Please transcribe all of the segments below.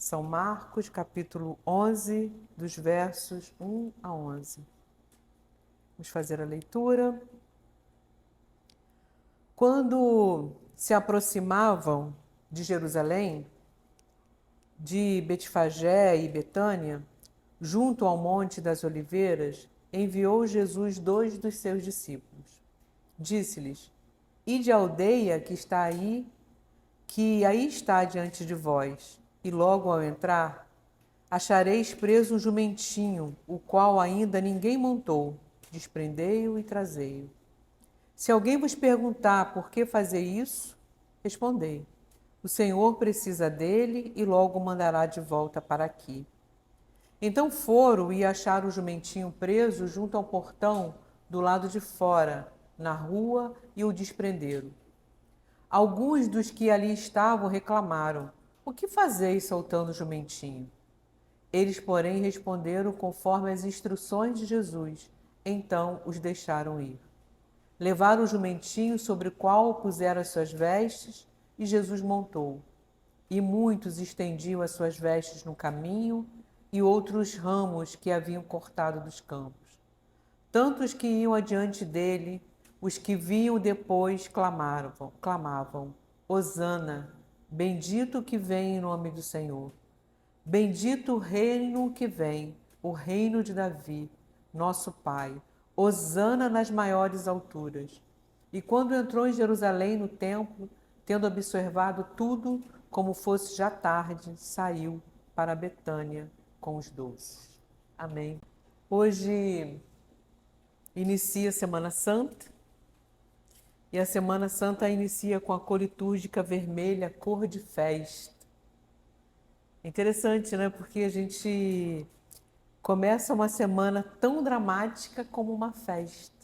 São Marcos, capítulo 11, dos versos 1 a 11. Vamos fazer a leitura. Quando se aproximavam de Jerusalém, de Betfagé e Betânia, junto ao Monte das Oliveiras, enviou Jesus 2 dos seus discípulos. Disse-lhes: Ide à aldeia que aí está diante de vós, e logo ao entrar, achareis preso um jumentinho, o qual ainda ninguém montou. Desprendei-o e trazei-o. Se alguém vos perguntar por que fazer isso, respondei: o Senhor precisa dele e logo o mandará de volta para aqui. Então foram e acharam o jumentinho preso junto ao portão do lado de fora, na rua, e o desprenderam. Alguns dos que ali estavam reclamaram: o que fazeis soltando o jumentinho? Eles, porém, responderam conforme as instruções de Jesus. Então os deixaram ir. Levaram o jumentinho sobre o qual puseram as suas vestes, e Jesus montou. E muitos estendiam as suas vestes no caminho, e outros ramos que haviam cortado dos campos. Tanto os que iam adiante dele, os que vinham depois, clamavam: Hosana, bendito que vem em nome do Senhor. Bendito o reino que vem, o reino de Davi, nosso Pai. Hosana nas maiores alturas. E quando entrou em Jerusalém no templo, tendo observado tudo, como fosse já tarde, saiu para Betânia com os 12. Amém. Hoje inicia a Semana Santa, e a Semana Santa inicia com a cor litúrgica vermelha, cor de festa. Interessante, né? Porque a gente começa uma semana tão dramática como uma festa.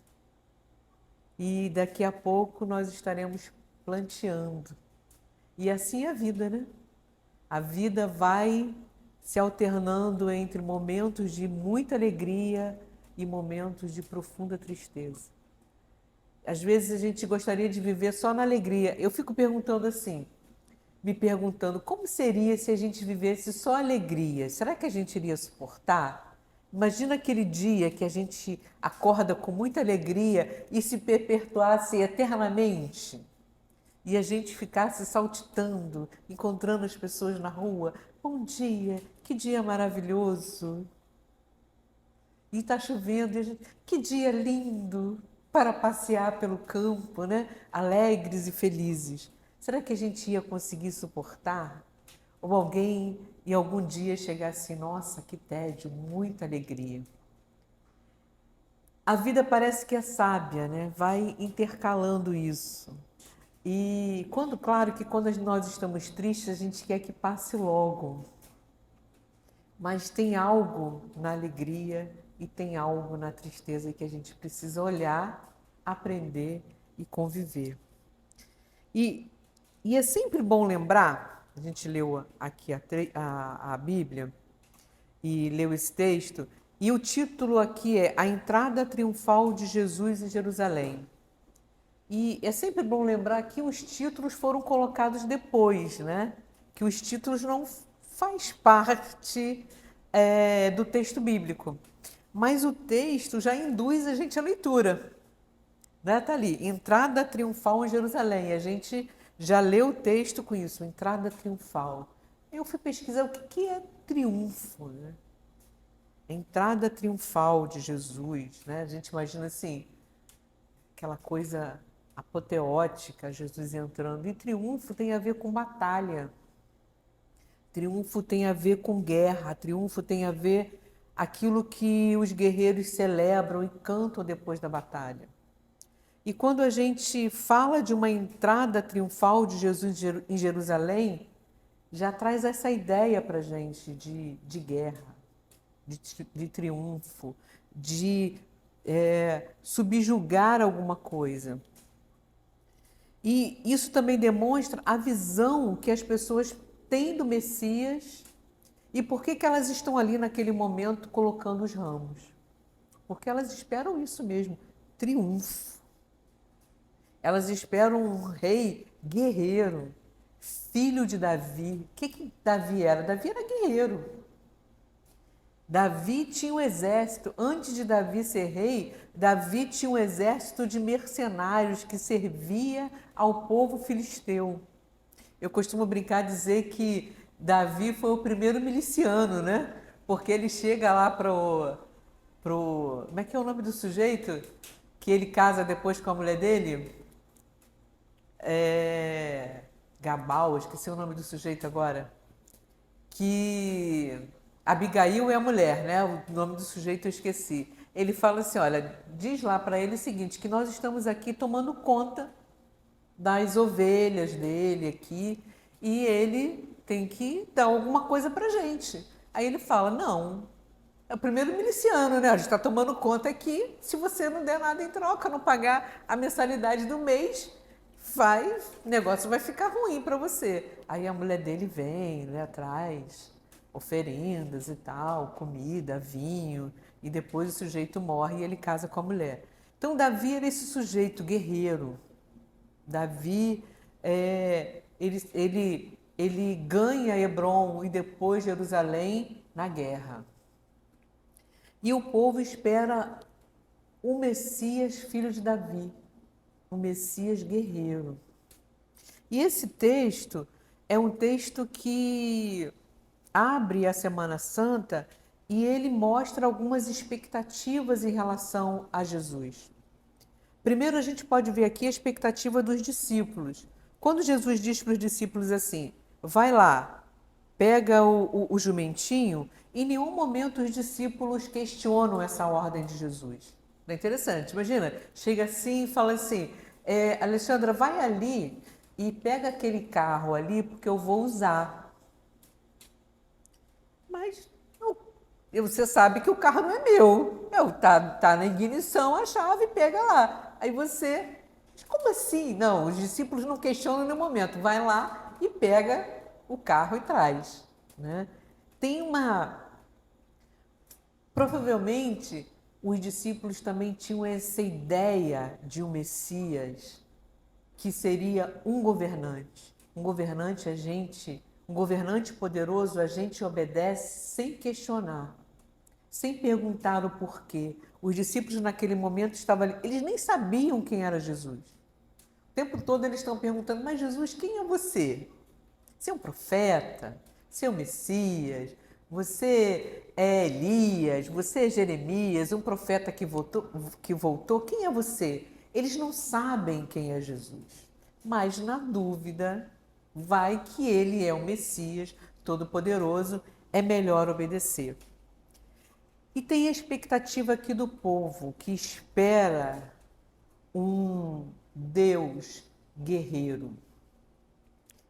E daqui a pouco nós estaremos planteando. E assim é a vida, né? A vida vai se alternando entre momentos de muita alegria e momentos de profunda tristeza. Às vezes a gente gostaria de viver só na alegria. Eu fico perguntando assim, me perguntando como seria se a gente vivesse só alegria. Será que a gente iria suportar? Imagina aquele dia que a gente acorda com muita alegria e se perpetuasse eternamente. E a gente ficasse saltitando, encontrando as pessoas na rua. Bom dia, que dia maravilhoso. E está chovendo, e a gente, que dia lindo para passear pelo campo, né? Alegres e felizes. Será que a gente ia conseguir suportar? Ou alguém em algum dia chegar assim, nossa, que tédio, muita alegria. A vida parece que é sábia, né? Vai intercalando isso. E claro que quando nós estamos tristes, a gente quer que passe logo. Mas tem algo na alegria e tem algo na tristeza que a gente precisa olhar, aprender e conviver. E é sempre bom lembrar, a gente leu aqui a Bíblia e leu esse texto, e o título aqui é A Entrada Triunfal de Jesus em Jerusalém. E é sempre bom lembrar que os títulos foram colocados depois, né? Que os títulos não faz parte do texto bíblico. Mas o texto já induz a gente à leitura. Né? Tá ali, entrada triunfal em Jerusalém. A gente já leu o texto com isso, entrada triunfal. Eu fui pesquisar o que é triunfo, né? Entrada triunfal de Jesus, né? A gente imagina assim, aquela coisa apoteótica, Jesus entrando. E triunfo tem a ver com batalha. Triunfo tem a ver com guerra. Triunfo tem a ver aquilo que os guerreiros celebram e cantam depois da batalha. E quando a gente fala de uma entrada triunfal de Jesus em Jerusalém, já traz essa ideia para a gente de guerra, de triunfo, de subjugar alguma coisa. E isso também demonstra a visão que as pessoas têm do Messias e por que elas estão ali naquele momento colocando os ramos. Porque elas esperam isso mesmo, triunfo. Elas esperam um rei guerreiro, filho de Davi. O que Davi era? Davi era guerreiro. Davi tinha um exército. Antes de Davi ser rei, Davi tinha um exército de mercenários que servia ao povo filisteu. Eu costumo brincar dizer que Davi foi o primeiro miliciano, né? Porque ele chega lá como é que é o nome do sujeito? Que ele casa depois com a mulher dele? Gabal, esqueci o nome do sujeito agora. Que Abigail é a mulher, né? O nome do sujeito eu esqueci. Ele fala assim, olha, diz lá para ele o seguinte, que nós estamos aqui tomando conta das ovelhas dele aqui e ele tem que dar alguma coisa pra gente. Aí ele fala, não, é o primeiro miliciano, né? A gente está tomando conta aqui, se você não der nada em troca, não pagar a mensalidade do mês, o negócio vai ficar ruim para você. Aí a mulher dele vem, né, traz oferendas e tal, comida, vinho, e depois o sujeito morre e ele casa com a mulher. Então Davi era esse sujeito guerreiro. Davi, ele ganha Hebrom e depois Jerusalém na guerra. E o povo espera o Messias, filho de Davi, o Messias guerreiro. E esse texto é um texto que abre a Semana Santa e ele mostra algumas expectativas em relação a Jesus. Primeiro, a gente pode ver aqui a expectativa dos discípulos. Quando Jesus diz para os discípulos assim, vai lá, pega o jumentinho, em nenhum momento os discípulos questionam essa ordem de Jesus. Não é interessante? Imagina, chega assim e fala assim, Alexandra, vai ali e pega aquele carro ali porque eu vou usar. Mas você sabe que o carro não é meu. Tá na ignição a chave, pega lá. Aí você, como assim? Não, os discípulos não questionam no momento. Vai lá e pega o carro e traz, né? Provavelmente os discípulos também tinham essa ideia de um Messias que seria um governante. Um governante poderoso, a gente obedece sem questionar, sem perguntar o porquê. Os discípulos naquele momento estavam ali, eles nem sabiam quem era Jesus. O tempo todo eles estão perguntando, mas Jesus, quem é você? Você é um profeta? Você é o Messias? Você é Elias? Você é Jeremias? Um profeta que voltou? Quem é você? Eles não sabem quem é Jesus. Mas na dúvida, vai que ele é o Messias Todo-Poderoso, é melhor obedecer. E tem a expectativa aqui do povo, que espera um Deus guerreiro.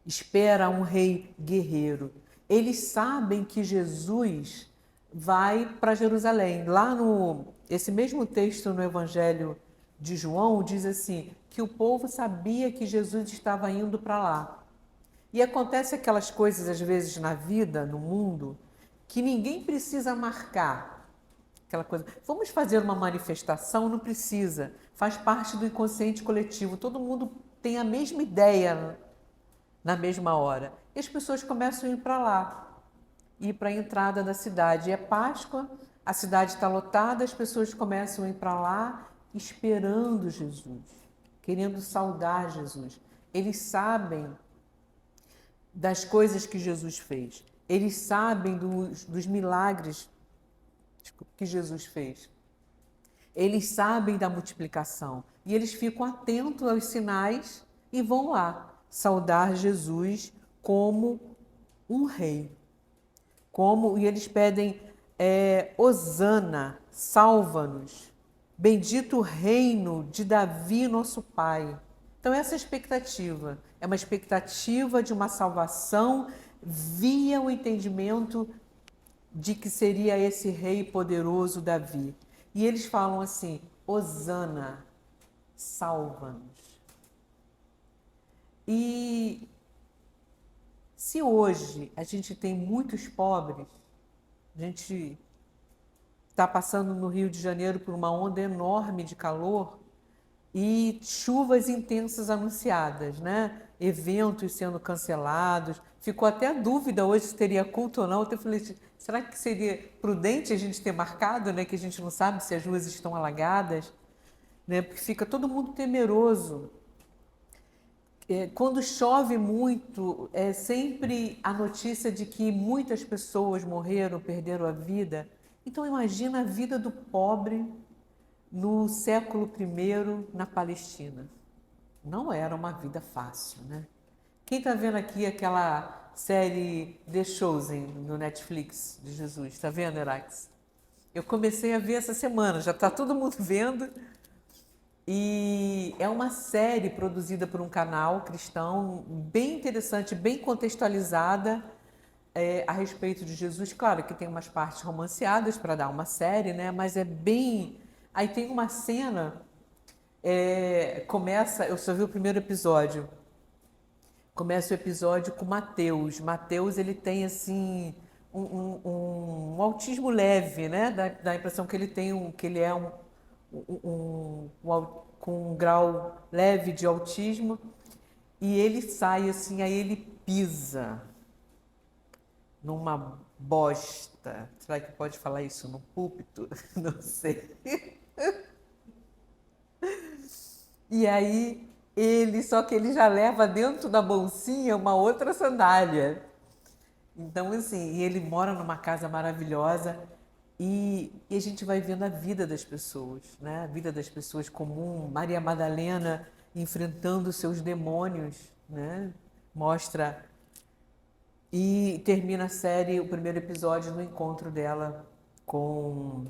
Espera um rei guerreiro. Eles sabem que Jesus vai para Jerusalém. Lá esse mesmo texto no Evangelho de João diz assim, que o povo sabia que Jesus estava indo para lá. E acontece aquelas coisas às vezes na vida, no mundo, que ninguém precisa marcar. Aquela coisa, vamos fazer uma manifestação? Não precisa. Faz parte do inconsciente coletivo. Todo mundo tem a mesma ideia na mesma hora. E as pessoas começam a ir para lá, ir para a entrada da cidade. E é Páscoa, a cidade está lotada, as pessoas começam a ir para lá esperando Jesus, querendo saudar Jesus. Eles sabem das coisas que Jesus fez. Eles sabem dos milagres que Jesus fez. Eles sabem da multiplicação. E eles ficam atentos aos sinais e vão lá saudar Jesus como um rei. E eles pedem, Hosana, salva-nos. Bendito o reino de Davi, nosso pai. Então essa expectativa é uma expectativa de uma salvação via o entendimento de que seria esse rei poderoso Davi. E eles falam assim, Hosana, salva-nos. E se hoje a gente tem muitos pobres, a gente está passando no Rio de Janeiro por uma onda enorme de calor e chuvas intensas anunciadas, né? eventos sendo cancelados. Ficou até a dúvida hoje se teria culto ou não. Eu falei, será que seria prudente a gente ter marcado, né? Que a gente não sabe se as ruas estão alagadas, né? Porque fica todo mundo temeroso. Quando chove muito, é sempre a notícia de que muitas pessoas morreram, perderam a vida. Então imagina a vida do pobre no século I na Palestina. Não era uma vida fácil, né? Quem está vendo aqui aquela série The Chosen no Netflix de Jesus? Está vendo, Erax? Eu comecei a ver essa semana, já está todo mundo vendo. E é uma série produzida por um canal cristão bem interessante, bem contextualizada a respeito de Jesus. Claro que tem umas partes romanceadas para dar uma série, né? Mas é bem. Aí tem uma cena, começa, eu só vi o primeiro episódio. Começa o episódio com Mateus. Mateus, ele tem assim um autismo leve, né? Dá a impressão que ele tem que ele é com um grau leve de autismo, e ele sai assim, aí ele pisa numa bosta. Será que pode falar isso no púlpito? Não sei. E aí só que ele já leva dentro da bolsinha uma outra sandália. Então, assim, e ele mora numa casa maravilhosa e a gente vai vendo a vida das pessoas, né? A vida das pessoas comum. Maria Madalena enfrentando seus demônios, né? Mostra e termina a série, o primeiro episódio, no encontro dela com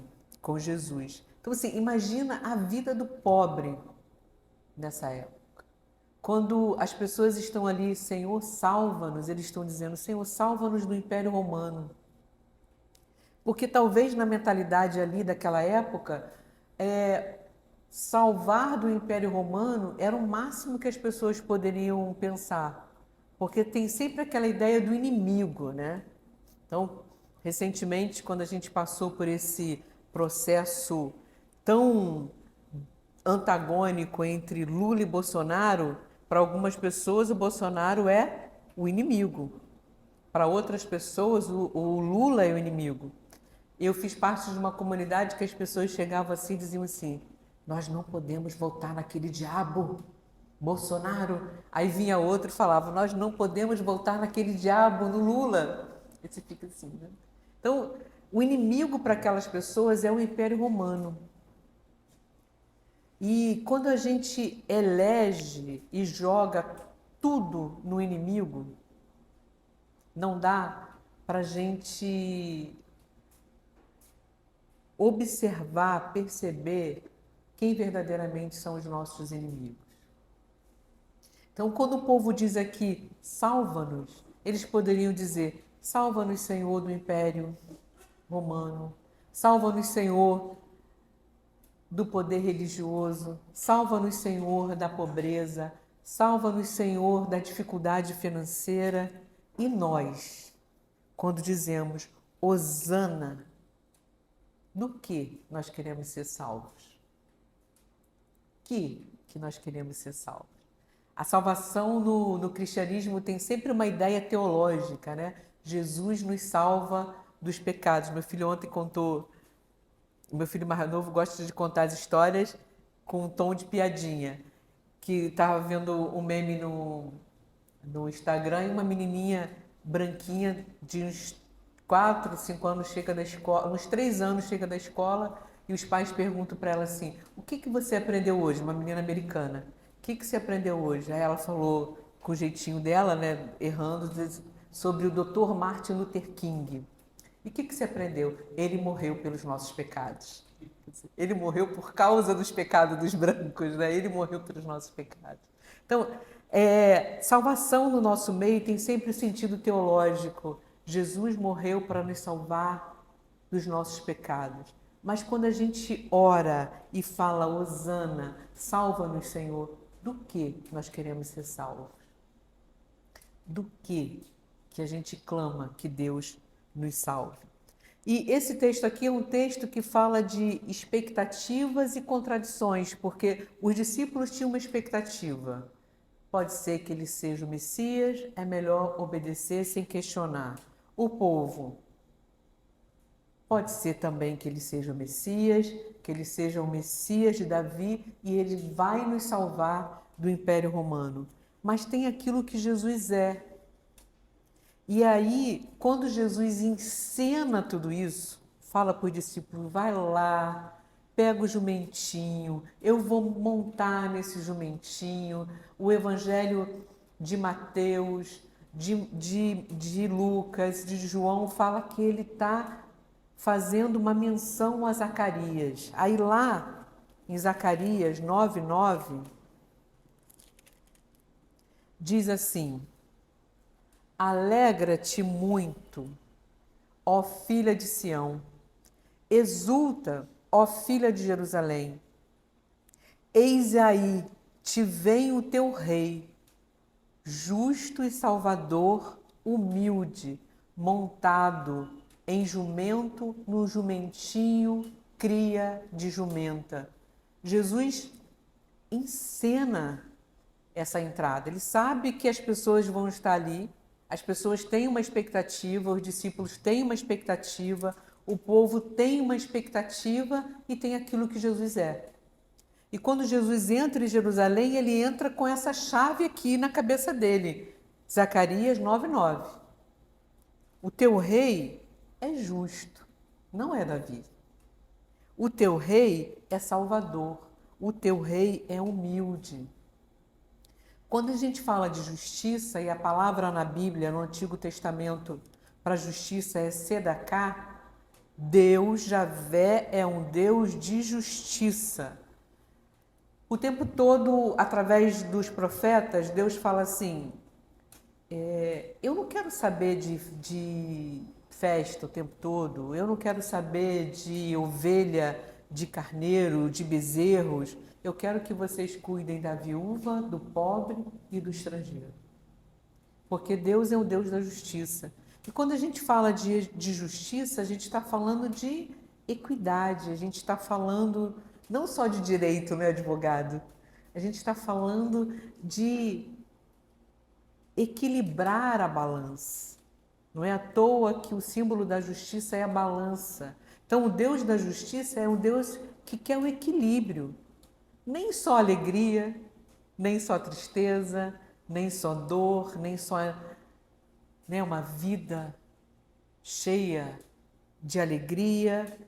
Jesus. Então, assim, imagina a vida do pobre nessa época. Quando as pessoas estão ali, Senhor, salva-nos, eles estão dizendo, Senhor, salva-nos do Império Romano. Porque talvez na mentalidade ali daquela época, salvar do Império Romano era o máximo que as pessoas poderiam pensar. Porque tem sempre aquela ideia do inimigo, né? Então, recentemente, quando a gente passou por esse processo tão antagônico entre Lula e Bolsonaro, para algumas pessoas o Bolsonaro é o inimigo. Para outras pessoas o Lula é o inimigo. Eu fiz parte de uma comunidade que as pessoas chegavam assim e diziam assim, nós não podemos voltar naquele diabo, Bolsonaro. Aí vinha outro e falava, nós não podemos voltar naquele diabo, no Lula. E você fica assim, né? Então, o inimigo para aquelas pessoas é o Império Romano. E quando a gente elege e joga tudo no inimigo, não dá para a gente observar, perceber quem verdadeiramente são os nossos inimigos. Então, quando o povo diz aqui, salva-nos, eles poderiam dizer, salva-nos, Senhor, do Império Romano, salva-nos, Senhor, do poder religioso, salva-nos, Senhor, da pobreza, salva-nos, Senhor, da dificuldade financeira. E nós, quando dizemos Hosana, do que nós queremos ser salvos? Que nós queremos ser salvos? A salvação no cristianismo tem sempre uma ideia teológica, né? Jesus nos salva dos pecados. Meu filho ontem contou, o meu filho mais novo gosta de contar as histórias com um tom de piadinha, que estava vendo um meme no Instagram e uma menininha branquinha de uns 4, 5 anos chega da escola, uns 3 anos chega da escola e os pais perguntam para ela assim, o que você aprendeu hoje? Uma menina americana. O que você aprendeu hoje? Aí ela falou, com o jeitinho dela, né, errando, sobre o Dr. Martin Luther King. E o que você aprendeu? Ele morreu pelos nossos pecados. Ele morreu por causa dos pecados dos brancos, né? Ele morreu pelos nossos pecados. Então, salvação no nosso meio tem sempre o sentido teológico. Jesus morreu para nos salvar dos nossos pecados. Mas quando a gente ora e fala, Hosana, salva-nos, Senhor, do que nós queremos ser salvos? Do que a gente clama que Deus nos salve? E esse texto aqui é um texto que fala de expectativas e contradições, porque os discípulos tinham uma expectativa. Pode ser que ele seja o Messias, é melhor obedecer sem questionar. O povo, pode ser também que ele seja o Messias, que ele seja o Messias de Davi e ele vai nos salvar do Império Romano. Mas tem aquilo que Jesus é. E aí, quando Jesus encena tudo isso, fala para os discípulos, vai lá, pega o jumentinho, eu vou montar nesse jumentinho. O Evangelho de Mateus, de Lucas, de João, fala que ele está fazendo uma menção a Zacarias. Aí lá, em Zacarias 9:9, diz assim: alegra-te muito, ó filha de Sião, exulta, ó filha de Jerusalém. Eis aí, te vem o teu rei, justo e salvador, humilde, montado em jumento, no jumentinho, cria de jumenta. Jesus encena essa entrada. Ele sabe que as pessoas vão estar ali, as pessoas têm uma expectativa, os discípulos têm uma expectativa, o povo tem uma expectativa e tem aquilo que Jesus é. E quando Jesus entra em Jerusalém, ele entra com essa chave aqui na cabeça dele. Zacarias 9:9. O teu rei é justo, não é Davi. O teu rei é salvador, o teu rei é humilde. Quando a gente fala de justiça, e a palavra na Bíblia, no Antigo Testamento, para justiça é Sedaká, Deus, Javé, é um Deus de justiça. O tempo todo, através dos profetas, Deus fala assim, eu não quero saber de festa o tempo todo, eu não quero saber de ovelha, de carneiro, de bezerros, eu quero que vocês cuidem da viúva, do pobre e do estrangeiro. Porque Deus é o Deus da justiça. E quando a gente fala de justiça, a gente está falando de equidade, a gente está falando não só de direito, né, advogado? A gente está falando de equilibrar a balança. Não é à toa que o símbolo da justiça é a balança. Então, o Deus da justiça é um Deus que quer o equilíbrio. Nem só alegria, nem só tristeza, nem só dor, nem só uma vida cheia de alegria.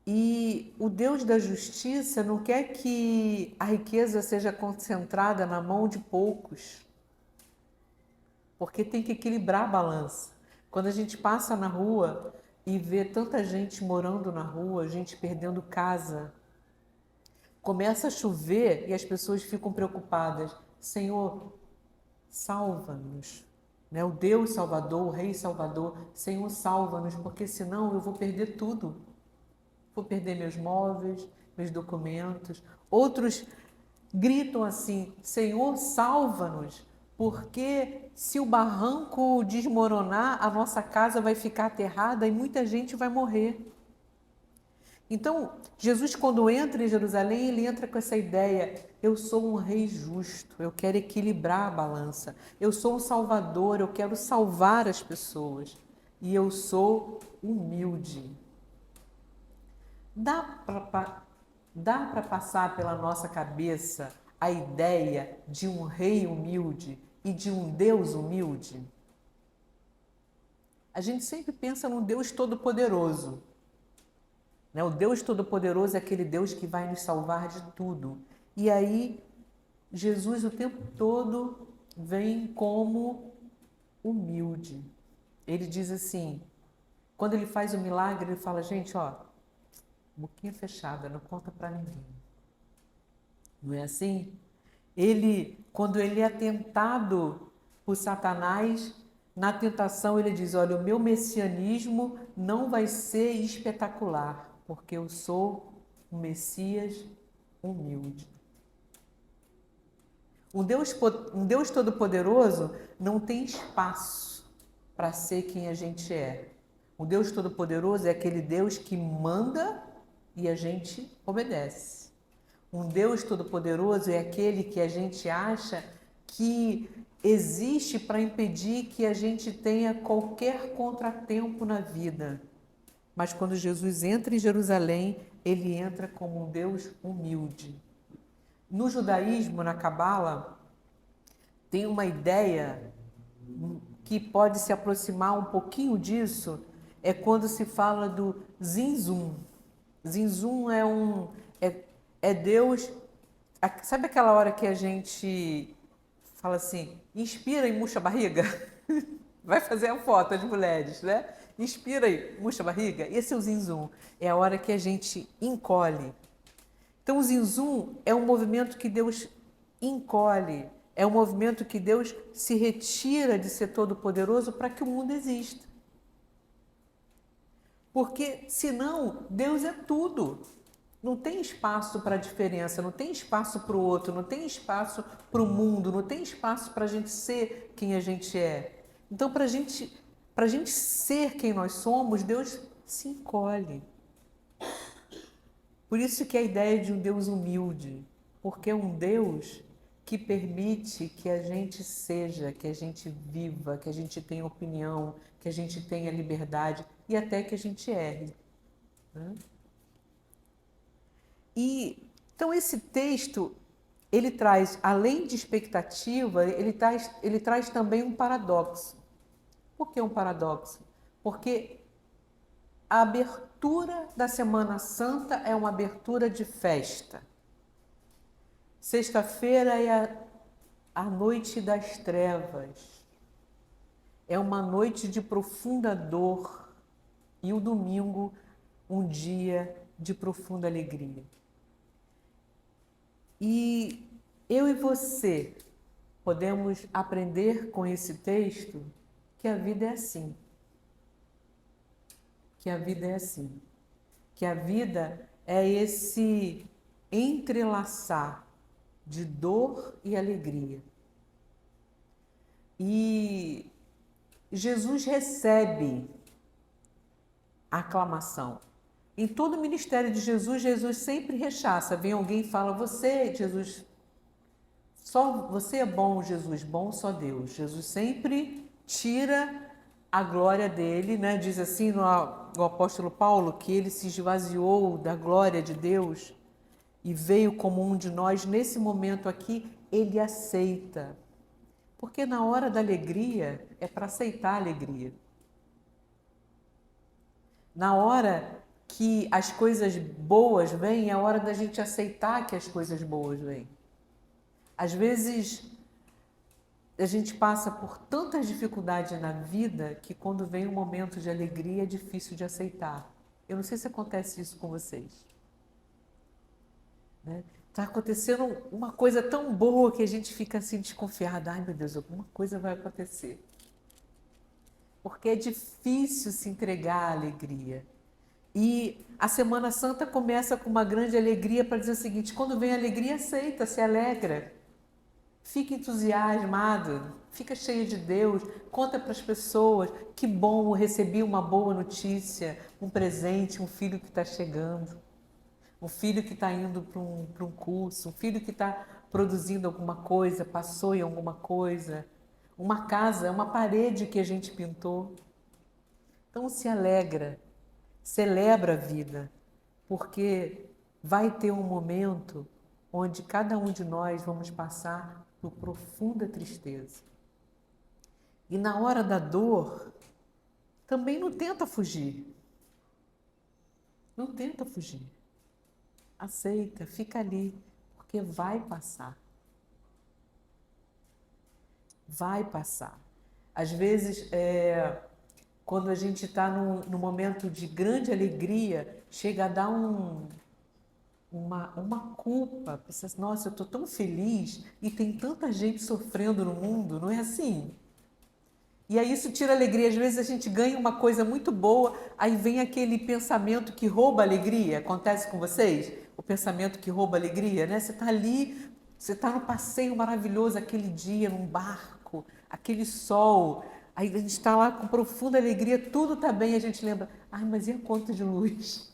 E o Deus da justiça não quer que a riqueza seja concentrada na mão de poucos, porque tem que equilibrar a balança. Quando a gente passa na rua e vê tanta gente morando na rua, gente perdendo casa, começa a chover e as pessoas ficam preocupadas. Senhor, salva-nos. Né? O Deus Salvador, o Rei Salvador, Senhor, salva-nos, porque senão eu vou perder tudo. Vou perder meus móveis, meus documentos. Outros gritam assim, Senhor, salva-nos, porque se o barranco desmoronar, a nossa casa vai ficar aterrada e muita gente vai morrer. Então, Jesus, quando entra em Jerusalém, ele entra com essa ideia, eu sou um rei justo, eu quero equilibrar a balança, eu sou um salvador, eu quero salvar as pessoas, e eu sou humilde. Dá para passar pela nossa cabeça a ideia de um rei humilde e de um Deus humilde? A gente sempre pensa num Deus todo-poderoso. Né? O Deus todo-poderoso é aquele Deus que vai nos salvar de tudo. E aí, Jesus o tempo todo vem como humilde. Ele diz assim, quando ele faz o milagre, ele fala, gente, ó, boquinha fechada, não conta para ninguém. Não é assim? Quando ele é tentado por Satanás, na tentação ele diz, olha, o meu messianismo não vai ser espetacular, porque eu sou um Messias humilde. Um Deus todo-poderoso não tem espaço para ser quem a gente é. O Deus todo-poderoso é aquele Deus que manda e a gente obedece. Um Deus todo-poderoso é aquele que a gente acha que existe para impedir que a gente tenha qualquer contratempo na vida. Mas quando Jesus entra em Jerusalém, ele entra como um Deus humilde. No judaísmo, na Cabala, tem uma ideia que pode se aproximar um pouquinho disso, é quando se fala do Zinzum. Zinzum é Deus. Sabe aquela hora que a gente fala assim, inspira e murcha a barriga? Vai fazer a foto as mulheres, né? Inspira e murcha a barriga. Esse é o Zinzum. É a hora que a gente encolhe. Então o Zinzum é um movimento que Deus encolhe. É um movimento que Deus se retira de ser todo-poderoso para que o mundo exista. Porque senão Deus é tudo. Não tem espaço para a diferença, não tem espaço para o outro, não tem espaço para o mundo, não tem espaço para a gente ser quem a gente é. Então, para a gente ser quem nós somos, Deus se encolhe. Por isso que a ideia de um Deus humilde, porque é um Deus que permite que a gente seja, que a gente viva, que a gente tenha opinião, que a gente tenha liberdade e até que a gente erre, né? E então esse texto, ele traz, além de expectativa, ele traz também um paradoxo. Por que um paradoxo? Porque a abertura da Semana Santa é uma abertura de festa. Sexta-feira é a noite das trevas. É uma noite de profunda dor. E o domingo, um dia de profunda alegria. E eu e você podemos aprender com esse texto que a vida é assim. Que a vida é assim. Que a vida é esse entrelaçar de dor e alegria. E Jesus recebe a aclamação. Em todo o ministério de Jesus, Jesus sempre rechaça. Vem alguém e fala, Jesus, só você é bom, Jesus, bom só Deus. Jesus sempre tira a glória dele, né? Diz assim no apóstolo Paulo que ele se esvaziou da glória de Deus e veio como um de nós. Nesse momento aqui, ele aceita. Porque na hora da alegria, é para aceitar a alegria. Na hora que as coisas boas vêm, é a hora da gente aceitar que as coisas boas vêm. Às vezes, a gente passa por tantas dificuldades na vida que quando vem um momento de alegria é difícil de aceitar. Eu não sei se acontece isso com vocês. Né? Está acontecendo uma coisa tão boa que a gente fica assim desconfiada. Ai, meu Deus, alguma coisa vai acontecer. Porque é difícil se entregar à alegria. E a Semana Santa começa com uma grande alegria para dizer o seguinte, quando vem a alegria, aceita, se alegra. Fica entusiasmado, fica cheio de Deus, conta para as pessoas, que bom, eu recebi uma boa notícia, um presente, um filho que está chegando, um filho que está indo para um curso, um filho que está produzindo alguma coisa, passou em alguma coisa, uma casa, uma parede que a gente pintou. Então se alegra, celebra a vida, porque vai ter um momento onde cada um de nós vamos passar por profunda tristeza. E na hora da dor, também não tenta fugir. Não tenta fugir. Aceita, fica ali, porque vai passar. Vai passar. Às vezes, quando a gente está num momento de grande alegria, chega a dar uma culpa. Pensa assim, nossa, eu estou tão feliz e tem tanta gente sofrendo no mundo, não é assim? E aí isso tira a alegria. Às vezes a gente ganha uma coisa muito boa, aí vem aquele pensamento que rouba a alegria. Acontece com vocês? O pensamento que rouba a alegria, né? Você está ali, você está no passeio maravilhoso, aquele dia, num barco, aquele sol. Aí a gente está lá com profunda alegria, tudo está bem, a gente lembra, ai, mas e a conta de luz?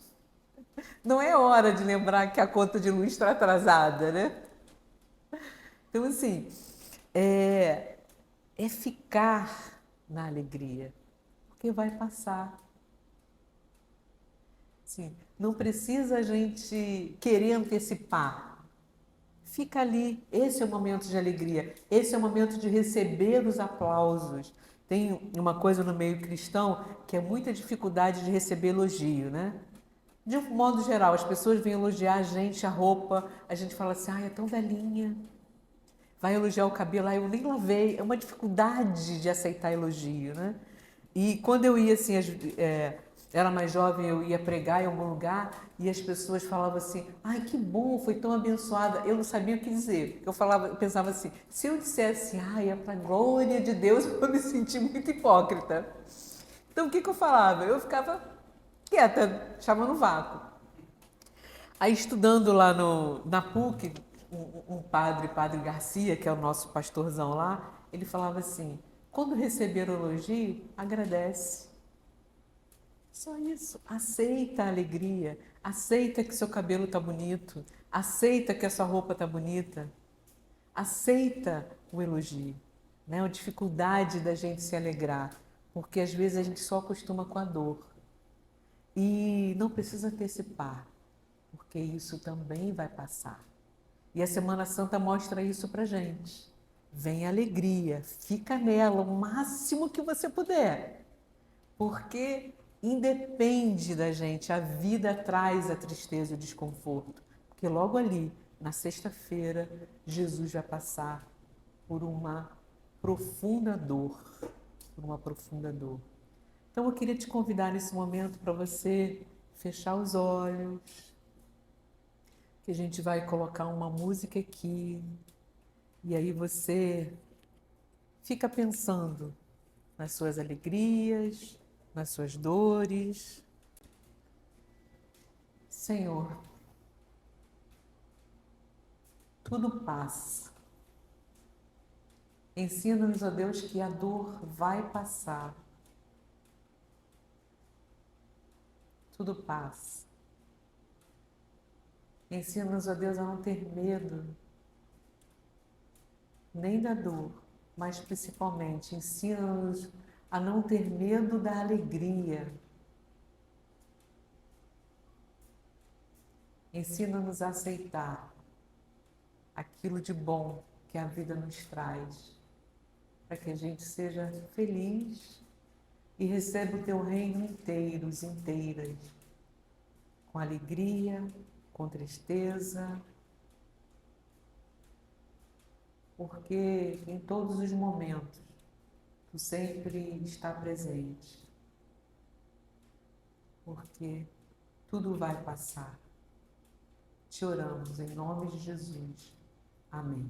Não é hora de lembrar que a conta de luz está atrasada, né? Então, assim, é, é ficar na alegria, porque vai passar. Sim, não precisa a gente querer antecipar. Fica ali. Esse é o momento de alegria. Esse é o momento de receber os aplausos. Tem uma coisa no meio cristão que é muita dificuldade de receber elogio, né? De um modo geral, as pessoas vêm elogiar a gente, a roupa, a gente fala assim, ai, é tão velhinha. Vai elogiar o cabelo, ai, eu nem lavei. É uma dificuldade de aceitar elogio, né? E quando eu ia assim, era mais jovem, eu ia pregar em algum lugar e as pessoas falavam assim, ai, que bom, foi tão abençoada. Eu não sabia o que dizer. Eu pensava assim, se eu dissesse, ai, é para a glória de Deus, eu me senti muito hipócrita. Então o que eu falava? Eu ficava quieta, chamando vácuo. Aí estudando lá na PUC, um padre Garcia, que é o nosso pastorzão lá, ele falava assim, quando receber elogio, agradece. Só isso. Aceita a alegria. Aceita que seu cabelo tá bonito. Aceita que a sua roupa tá bonita. Aceita o elogio. Né? A dificuldade da gente se alegrar. Porque às vezes a gente só acostuma com a dor. E não precisa antecipar, porque isso também vai passar. E a Semana Santa mostra isso pra gente. Vem alegria, fica nela o máximo que você puder. Porque independe da gente, a vida traz a tristeza e o desconforto. Porque logo ali, na sexta-feira, Jesus vai passar por uma profunda dor, por uma profunda dor. Então eu queria te convidar nesse momento para você fechar os olhos, que a gente vai colocar uma música aqui, e aí você fica pensando nas suas alegrias, nas suas dores. Senhor, tudo passa. Ensina-nos, ó Deus, que a dor vai passar. Tudo passa. Ensina-nos, ó Deus, a não ter medo nem da dor, mas principalmente ensina-nos a não ter medo da alegria. Ensina-nos a aceitar aquilo de bom que a vida nos traz, para que a gente seja feliz e receba o teu reino inteiros, inteiras, com alegria, com tristeza, porque em todos os momentos tu sempre está presente, porque tudo vai passar. Te oramos em nome de Jesus. Amém.